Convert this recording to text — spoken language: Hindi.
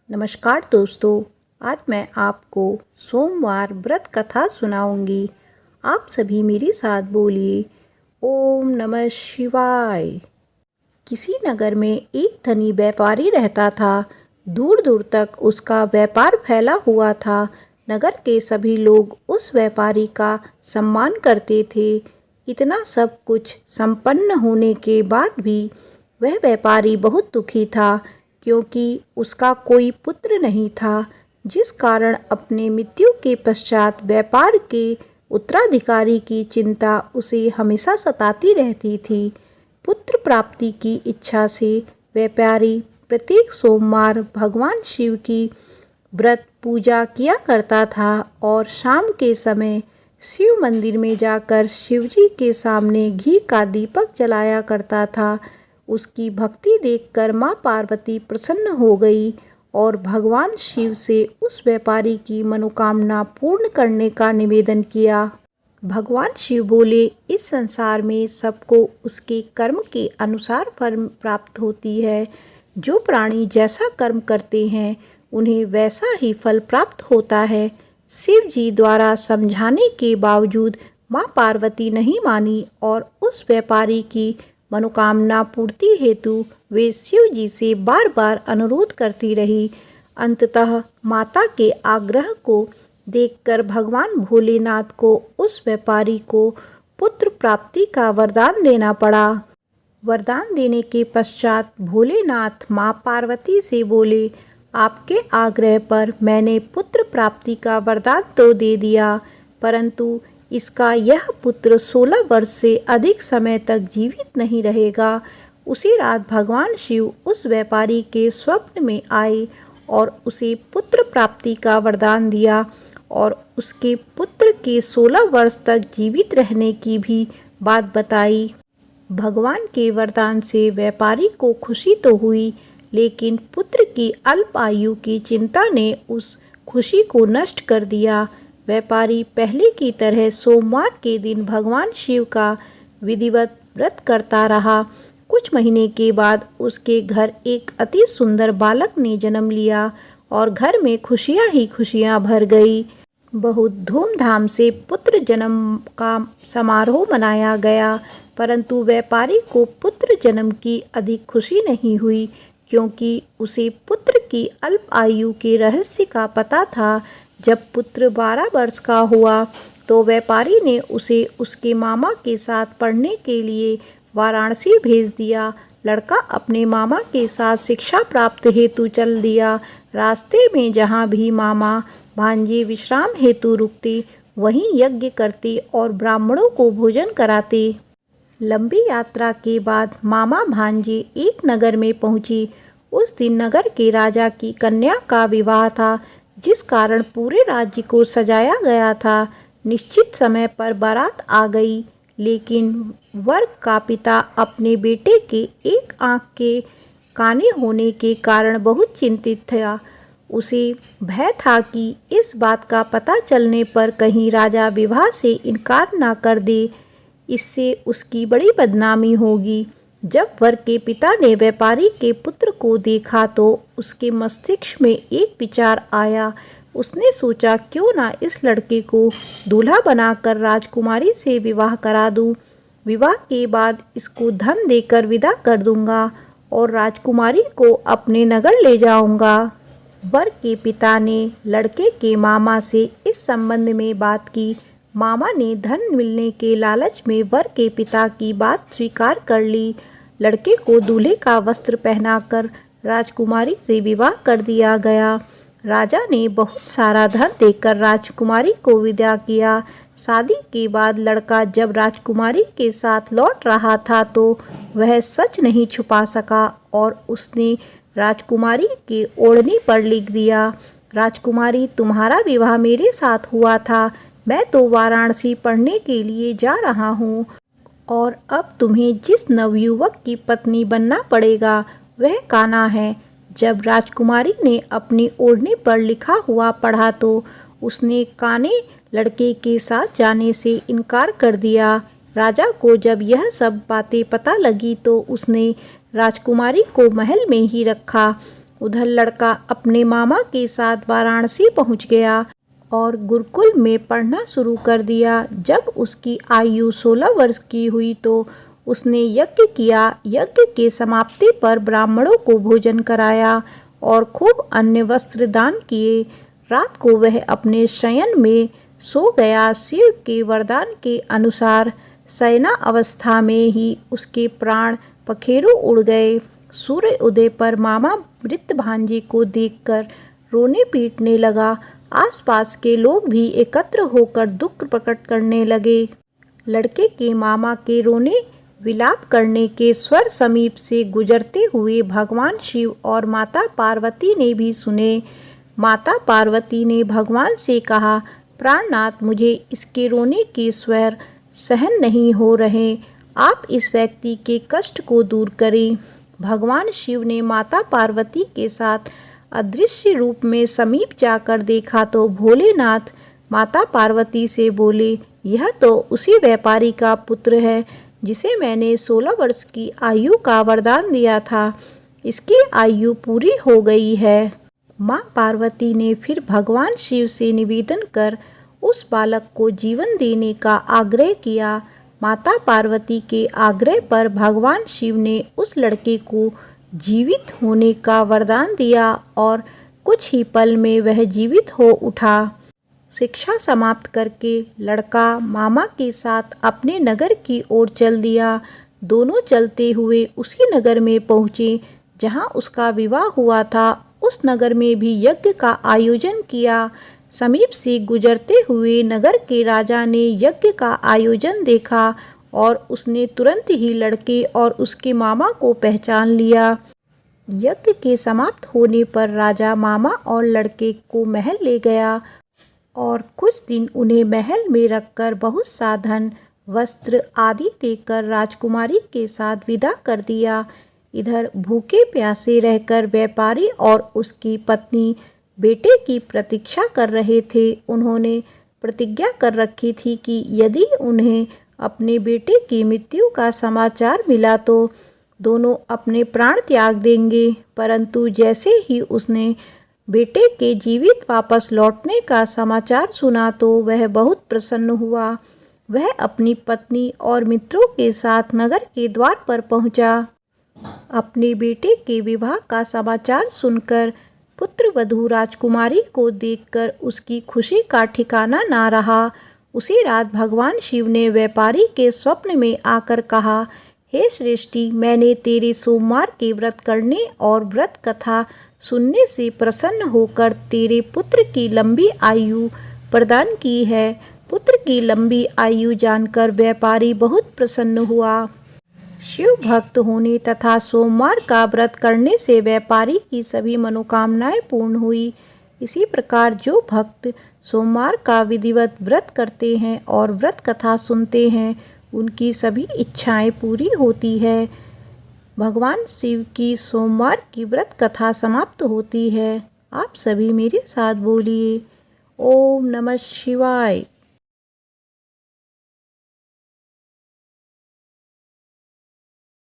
नमस्कार दोस्तों, आज मैं आपको सोमवार व्रत कथा सुनाऊंगी। आप सभी मेरे साथ बोलिए ओम नमः शिवाय। किसी नगर में एक धनी व्यापारी रहता था। दूर दूर तक उसका व्यापार फैला हुआ था। नगर के सभी लोग उस व्यापारी का सम्मान करते थे। इतना सब कुछ संपन्न होने के बाद भी वह व्यापारी बहुत दुखी था, क्योंकि उसका कोई पुत्र नहीं था, जिस कारण अपने मृत्यु के पश्चात व्यापार के उत्तराधिकारी की चिंता उसे हमेशा सताती रहती थी। पुत्र प्राप्ति की इच्छा से व्यापारी प्रत्येक सोमवार भगवान शिव की व्रत पूजा किया करता था और शाम के समय शिव मंदिर में जाकर शिवजी के सामने घी का दीपक जलाया करता था। उसकी भक्ति देखकर माँ पार्वती प्रसन्न हो गई और भगवान शिव से उस व्यापारी की मनोकामना पूर्ण करने का निवेदन किया। भगवान शिव बोले, इस संसार में सबको उसके कर्म के अनुसार फल प्राप्त होती है। जो प्राणी जैसा कर्म करते हैं उन्हें वैसा ही फल प्राप्त होता है। शिव जी द्वारा समझाने के बावजूद माँ पार्वती नहीं मानी और उस व्यापारी की मनोकामना पूर्ति हेतु वे शिव जी से बार बार अनुरोध करती रही। अंततः माता के आग्रह को देखकर भगवान भोलेनाथ को उस व्यापारी को पुत्र प्राप्ति का वरदान देना पड़ा। वरदान देने के पश्चात भोलेनाथ माँ पार्वती से बोले, आपके आग्रह पर मैंने पुत्र प्राप्ति का वरदान तो दे दिया, परंतु इसका यह पुत्र 16 वर्ष से अधिक समय तक जीवित नहीं रहेगा। उसी रात भगवान शिव उस व्यापारी के स्वप्न में आए और उसे पुत्र प्राप्ति का वरदान दिया और उसके पुत्र के 16 वर्ष तक जीवित रहने की भी बात बताई। भगवान के वरदान से व्यापारी को खुशी तो हुई, लेकिन पुत्र की अल्प आयु की चिंता ने उस खुशी को नष्ट कर दिया। व्यापारी पहले की तरह सोमवार के दिन भगवान शिव का विधिवत व्रत करता रहा। कुछ महीने के बाद उसके घर एक अति सुंदर बालक ने जन्म लिया और घर में खुशियां ही खुशियां भर गई। बहुत धूमधाम से पुत्र जन्म का समारोह मनाया गया, परंतु व्यापारी को पुत्र जन्म की अधिक खुशी नहीं हुई, क्योंकि उसे पुत्र की अल्प आयु के रहस्य का पता था। जब पुत्र 12 वर्ष का हुआ तो व्यापारी ने उसे उसके मामा के साथ पढ़ने के लिए वाराणसी भेज दिया। लड़का अपने मामा के साथ शिक्षा प्राप्त हेतु चल दिया। रास्ते में जहाँ भी मामा भांजे विश्राम हेतु रुकते, वहीं यज्ञ करते और ब्राह्मणों को भोजन कराते। लंबी यात्रा के बाद मामा भांजे एक नगर में पहुँची। उस दिन नगर के राजा की कन्या का विवाह था, जिस कारण पूरे राज्य को सजाया गया था। निश्चित समय पर बारात आ गई, लेकिन वर का पिता अपने बेटे के एक आंख के काने होने के कारण बहुत चिंतित था। उसे भय था कि इस बात का पता चलने पर कहीं राजा विवाह से इनकार ना कर दे, इससे उसकी बड़ी बदनामी होगी। जब वर के पिता ने व्यापारी के पुत्र को देखा तो उसके मस्तिष्क में एक विचार आया। उसने सोचा, क्यों ना इस लड़के को दूल्हा बनाकर राजकुमारी से विवाह करा दूं। विवाह के बाद इसको धन देकर विदा कर दूंगा और राजकुमारी को अपने नगर ले जाऊंगा। वर के पिता ने लड़के के मामा से इस संबंध में बात की। मामा ने धन मिलने के लालच में वर के पिता की बात स्वीकार कर ली। लड़के को दूल्हे का वस्त्र पहनाकर राजकुमारी से विवाह कर दिया गया। राजा ने बहुत सारा धन देकर राजकुमारी को विदा किया। शादी के बाद लड़का जब राजकुमारी के साथ लौट रहा था तो वह सच नहीं छुपा सका और उसने राजकुमारी के ओढ़नी पर लिख दिया, राजकुमारी तुम्हारा विवाह मेरे साथ हुआ था। मैं तो वाराणसी पढ़ने के लिए जा रहा हूँ और अब तुम्हें जिस नवयुवक की पत्नी बनना पड़ेगा वह कान्हा है। जब राजकुमारी ने अपनी ओढ़नी पर लिखा हुआ पढ़ा तो उसने काने लड़के के साथ जाने से इनकार कर दिया। राजा को जब यह सब बातें पता लगी तो उसने राजकुमारी को महल में ही रखा। उधर लड़का अपने मामा के साथ वाराणसी पहुंच गया और गुरुकुल में पढ़ना शुरू कर दिया। जब उसकी आयु 16 वर्ष की हुई तो उसने यज्ञ किया। यज्ञ के समाप्ति पर ब्राह्मणों को भोजन कराया और खूब अन्य वस्त्र दान किए। रात को वह अपने शयन में सो गया। शिव के वरदान के अनुसार शयना अवस्था में ही उसके प्राण पखेरु उड़ गए। सूर्य उदय पर मामा मृत भांजे को देखकर रोने पीटने लगा। आसपास के लोग भी एकत्र होकर दुख प्रकट करने लगे। लड़के के मामा के रोने विलाप करने के स्वर समीप से गुजरते हुए भगवान शिव और माता पार्वती ने भी सुने। माता पार्वती ने भगवान से कहा, प्राणनाथ, मुझे इसके रोने के स्वर सहन नहीं हो रहे। आप इस व्यक्ति के कष्ट को दूर करें। भगवान शिव ने माता पार्वती के साथ अदृश्य रूप में समीप जाकर देखा तो भोलेनाथ माता पार्वती से बोले, यह तो उसी व्यापारी का पुत्र है जिसे मैंने 16 वर्ष की आयु का वरदान दिया था। इसकी आयु पूरी हो गई है। माँ पार्वती ने फिर भगवान शिव से निवेदन कर उस बालक को जीवन देने का आग्रह किया। माता पार्वती के आग्रह पर भगवान शिव ने उस लड़के को जीवित होने का वरदान दिया और कुछ ही पल में वह जीवित हो उठा। शिक्षा समाप्त करके लड़का मामा के साथ अपने नगर की ओर चल दिया। दोनों चलते हुए उसी नगर में पहुँचे जहाँ उसका विवाह हुआ था। उस नगर में भी यज्ञ का आयोजन किया। समीप से गुजरते हुए नगर के राजा ने यज्ञ का आयोजन देखा और उसने तुरंत ही लड़के और उसके मामा को पहचान लिया। यज्ञ के समाप्त होने पर राजा मामा और लड़के को महल ले गया और कुछ दिन उन्हें महल में रखकर बहुत सा धन, वस्त्र आदि देकर राजकुमारी के साथ विदा कर दिया। इधर भूखे प्यासे रहकर व्यापारी और उसकी पत्नी बेटे की प्रतीक्षा कर रहे थे। उन्होंने प्रतिज्ञा कर रखी थी कि यदि उन्हें अपने बेटे की मृत्यु का समाचार मिला तो दोनों अपने प्राण त्याग देंगे। परंतु जैसे ही उसने बेटे के जीवित वापस लौटने का समाचार सुना तो वह बहुत प्रसन्न हुआ। वह अपनी पत्नी और मित्रों के साथ नगर के द्वार पर पहुंचा। अपने बेटे के विवाह का समाचार सुनकर पुत्र वधू राजकुमारी को देखकर उसकी खुशी का ठिकाना ना रहा। उसी रात भगवान शिव ने व्यापारी के स्वप्न में आकर कहा, हे श्रेष्ठी, मैंने तेरे सोमवार के व्रत करने और व्रत कथा सुनने से प्रसन्न होकर तेरे पुत्र की लंबी आयु प्रदान की है। पुत्र की लंबी आयु जानकर व्यापारी बहुत प्रसन्न हुआ। शिव भक्त होने तथा सोमवार का व्रत करने से व्यापारी की सभी मनोकामनाएं पूर्ण हुई। इसी प्रकार जो भक्त सोमवार का विधिवत व्रत करते हैं और व्रत कथा सुनते हैं, उनकी सभी इच्छाएं पूरी होती है। भगवान शिव की सोमवार की व्रत कथा समाप्त होती है। आप सभी मेरे साथ बोलिए, ओम नमः शिवाय।